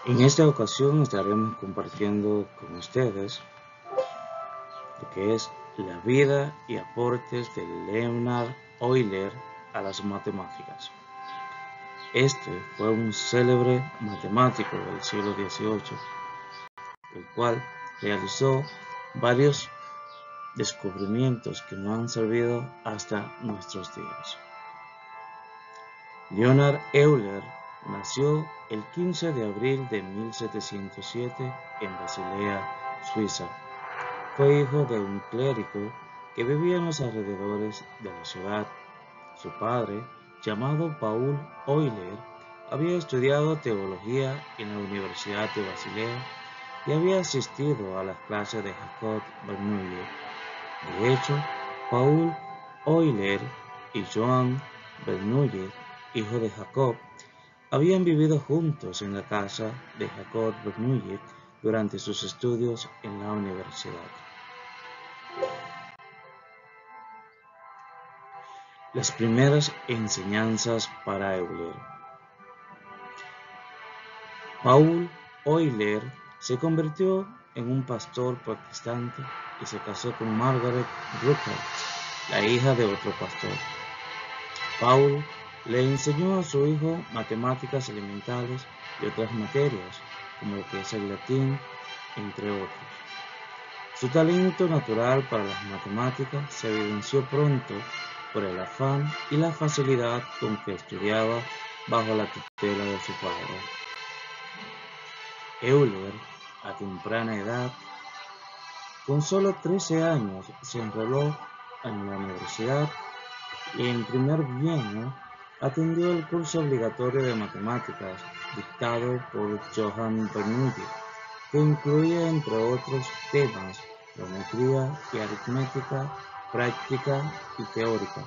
En esta ocasión estaremos compartiendo con ustedes lo que es la vida y aportes de Leonhard Euler a las matemáticas. Este fue un célebre matemático del siglo XVIII, el cual realizó varios descubrimientos que nos han servido hasta nuestros días. Leonhard Euler nació el 15 de abril de 1707 en Basilea, Suiza. Fue hijo de un clérigo que vivía en los alrededores de la ciudad. Su padre, llamado Paul Euler, había estudiado teología en la Universidad de Basilea y había asistido a las clases de Jacob Bernoulli. De hecho, Paul Euler y Johann Bernoulli, hijo de Jacob, habían vivido juntos en la casa de Jacob Bernoulli durante sus estudios en la universidad. Las primeras enseñanzas para Euler. Paul Euler se convirtió en un pastor protestante y se casó con Margaret Rucker, la hija de otro pastor. Paul le enseñó a su hijo matemáticas elementales y otras materias, como lo que es el latín, entre otros. Su talento natural para las matemáticas se evidenció pronto por el afán y la facilidad con que estudiaba bajo la tutela de su padre. Euler, a temprana edad, con solo 13 años, se enroló en la universidad y en primer bienio atendió el curso obligatorio de matemáticas dictado por Johann Bernoulli, que incluía, entre otros temas, geometría y aritmética práctica y teórica.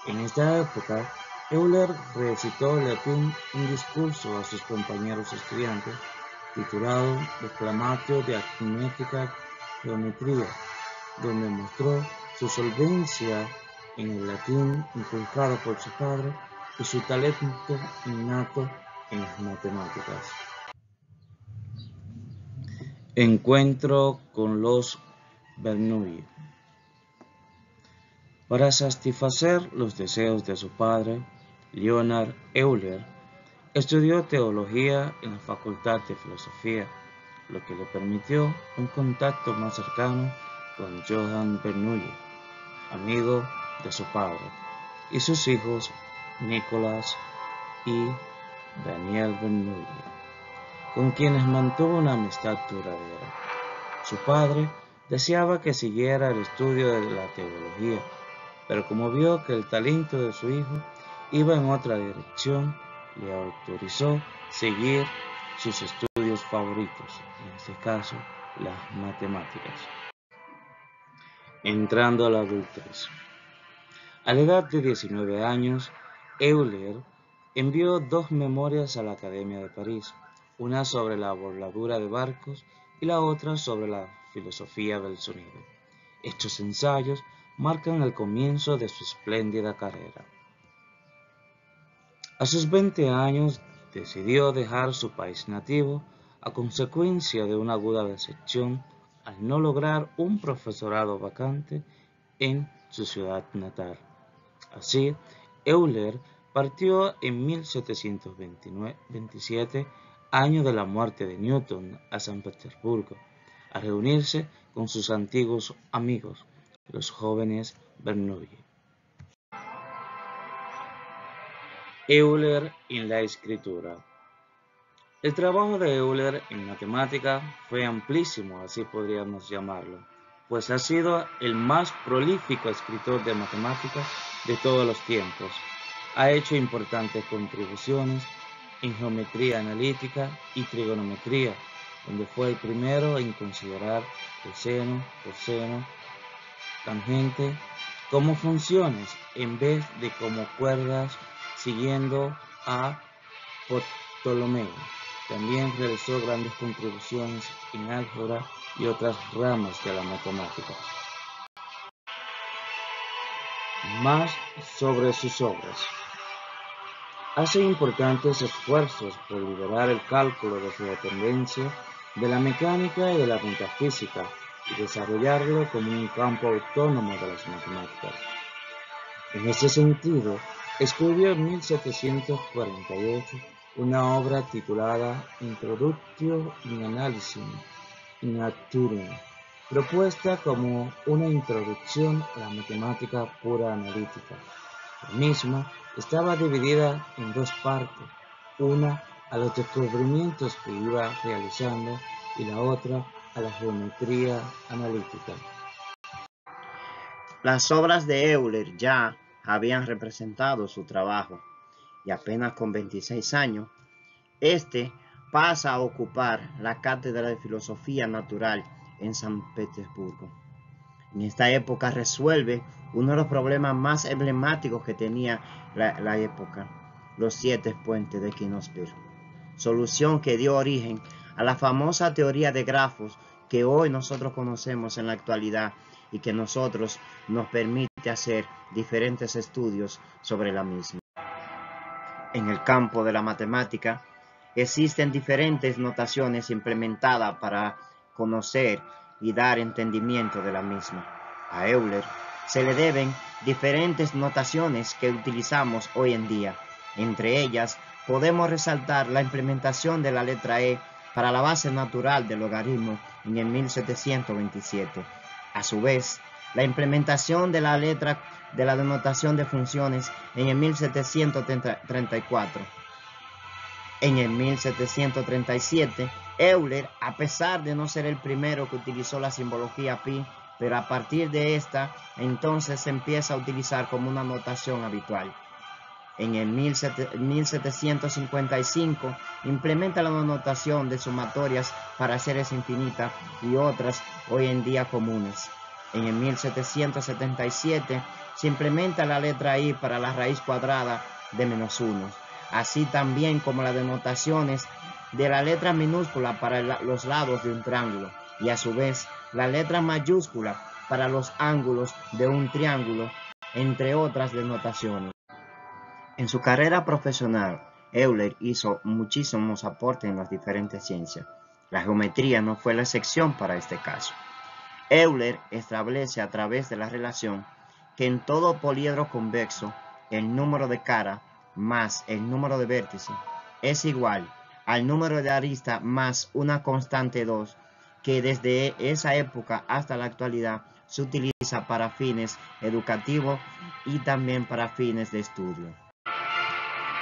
En esta época, Euler recitó en latín un discurso a sus compañeros estudiantes titulado Declamatio de Aritmética Geometría, donde mostró su solvencia en el latín inculcado por su padre y su talento innato en las matemáticas. Encuentro con los Bernoulli. Para satisfacer los deseos de su padre, Leonhard Euler estudió teología en la Facultad de Filosofía, lo que le permitió un contacto más cercano con Johann Bernoulli, amigo de su padre, y sus hijos Nicolás y Daniel Bernoulli, con quienes mantuvo una amistad duradera. Su padre deseaba que siguiera el estudio de la teología, pero como vio que el talento de su hijo iba en otra dirección, le autorizó seguir sus estudios favoritos, en este caso las matemáticas. Entrando a la adultez. A la edad de 19 años, Euler envió 2 memorias a la Academia de París, una sobre la voladura de barcos y la otra sobre la filosofía del sonido. Estos ensayos marcan el comienzo de su espléndida carrera. A sus 20 años decidió dejar su país nativo a consecuencia de una aguda decepción al no lograr un profesorado vacante en su ciudad natal. Así, Euler partió en 1727, año de la muerte de Newton, a San Petersburgo, a reunirse con sus antiguos amigos, los jóvenes Bernoulli. Euler en la escritura. El trabajo de Euler en matemática fue amplísimo, así podríamos llamarlo, pues ha sido el más prolífico escritor de matemáticas de todos los tiempos. Ha hecho importantes contribuciones en geometría analítica y trigonometría, donde fue el primero en considerar el seno, coseno, tangente como funciones en vez de como cuerdas, siguiendo a Ptolomeo. También realizó grandes contribuciones en álgebra y otras ramas de la matemática. Más sobre sus obras. hace importantes esfuerzos por liberar el cálculo de su dependencia de la mecánica y de la metafísica y desarrollarlo como un campo autónomo de las matemáticas. En ese sentido, escribió en 1748 una obra titulada Introductio in Analysis Naturum, propuesta como una introducción a la matemática pura analítica. La misma estaba dividida en dos partes, una a los descubrimientos que iba realizando y la otra a la geometría analítica. Las obras de Euler ya habían representado su trabajo y apenas con 26 años, este pasa a ocupar la cátedra de filosofía natural en San Petersburgo. En esta época resuelve uno de los problemas más emblemáticos que tenía la época, los 7 puentes de Knausgaard, solución que dio origen a la famosa teoría de grafos que hoy nosotros conocemos en la actualidad y que nosotros nos permite hacer diferentes estudios sobre la misma. En el campo de la matemática existen diferentes notaciones implementadas para conocer y dar entendimiento de la misma. A Euler se le deben diferentes notaciones que utilizamos hoy en día. Entre ellas podemos resaltar la implementación de la letra E para la base natural del logaritmo en el 1727. A su vez, la implementación de la letra de la denotación de funciones en el 1734. En el 1737, Euler, a pesar de no ser el primero que utilizó la simbología pi, pero a partir de esta, entonces se empieza a utilizar como una notación habitual. En el 1755 implementa la notación de sumatorias para series infinitas y otras hoy en día comunes. En el 1777 se implementa la letra I para la raíz cuadrada de -1, así también como las denotaciones de la letra minúscula para los lados de un triángulo y a su vez la letra mayúscula para los ángulos de un triángulo, entre otras denotaciones. En su carrera profesional, Euler hizo muchísimos aportes en las diferentes ciencias. La geometría no fue la excepción para este caso. Euler establece a través de la relación que en todo poliedro convexo el número de caras más el número de vértices es igual al número de aristas más una constante 2, que desde esa época hasta la actualidad se utiliza para fines educativos y también para fines de estudio.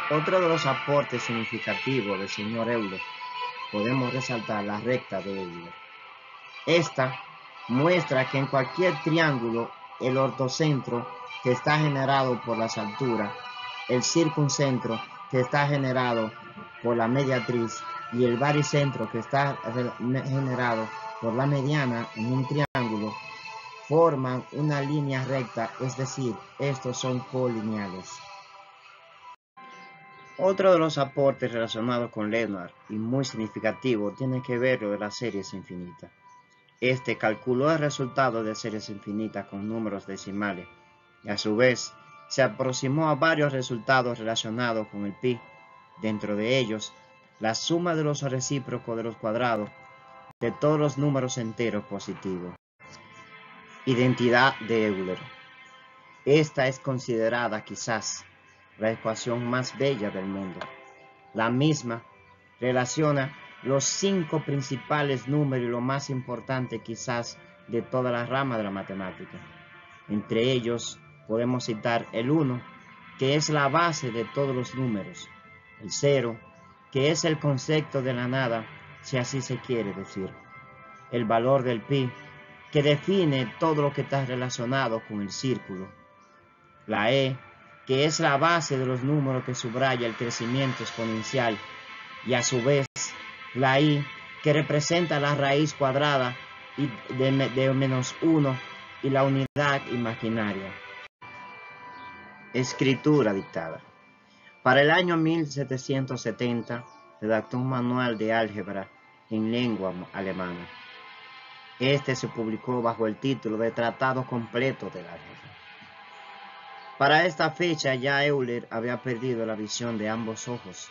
Otro de los aportes significativos del señor Euler podemos resaltar la recta de Euler. Esta muestra que en cualquier triángulo el ortocentro que está generado por las alturas, el circuncentro que está generado por la mediatriz y el baricentro que está generado por la mediana en un triángulo forman una línea recta, es decir, estos son colineales. Otro de los aportes relacionados con Leonard y muy significativo tiene que ver lo de las series infinitas. Este calculó el resultado de series infinitas con números decimales y a su vez se aproximó a varios resultados relacionados con el pi, dentro de ellos la suma de los recíprocos de los cuadrados de todos los números enteros positivos. Identidad de Euler. Esta es considerada quizás la ecuación más bella del mundo. La misma relaciona los 5 principales números y lo más importante quizás de toda la rama de la matemática. Entre ellos podemos citar el 1, que es la base de todos los números, el 0, que es el concepto de la nada, si así se quiere decir, el valor del pi, que define todo lo que está relacionado con el círculo, la e, que es la base de los números que subraya el crecimiento exponencial, y a su vez la i, que representa la raíz cuadrada de -1 y la unidad imaginaria. Escritura dictada. Para el año 1770 redactó un manual de álgebra en lengua alemana. Este se publicó bajo el título de Tratado Completo del Álgebra. Para esta fecha ya Euler había perdido la visión de ambos ojos.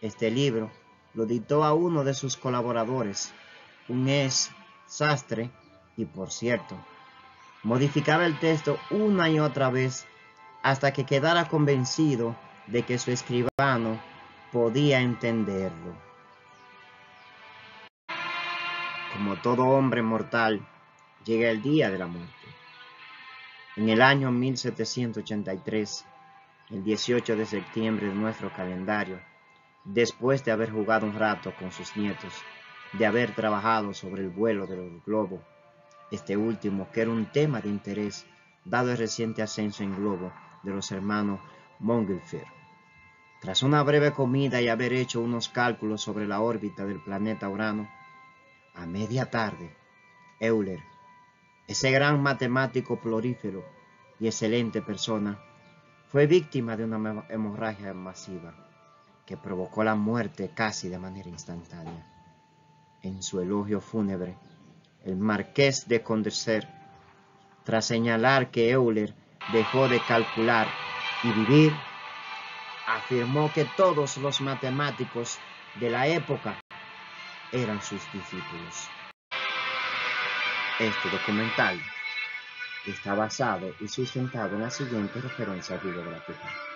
Este libro lo dictó a uno de sus colaboradores, un ex sastre, y por cierto, modificaba el texto una y otra vez hasta que quedara convencido de que su escribano podía entenderlo. Como todo hombre mortal, llega el día de la muerte. En el año 1783, el 18 de septiembre de nuestro calendario, después de haber jugado un rato con sus nietos, de haber trabajado sobre el vuelo del globo, este último que era un tema de interés dado el reciente ascenso en globo de los hermanos Montgolfier. Tras una breve comida y haber hecho unos cálculos sobre la órbita del planeta Urano, a media tarde, Euler, ese gran matemático prolífero y excelente persona, fue víctima de una hemorragia masiva que provocó la muerte casi de manera instantánea. En su elogio fúnebre, el marqués de Condorcet, tras señalar que Euler dejó de calcular y vivir, afirmó que todos los matemáticos de la época eran sus discípulos. Este documental está basado y sustentado en la siguiente referencia bibliográfica.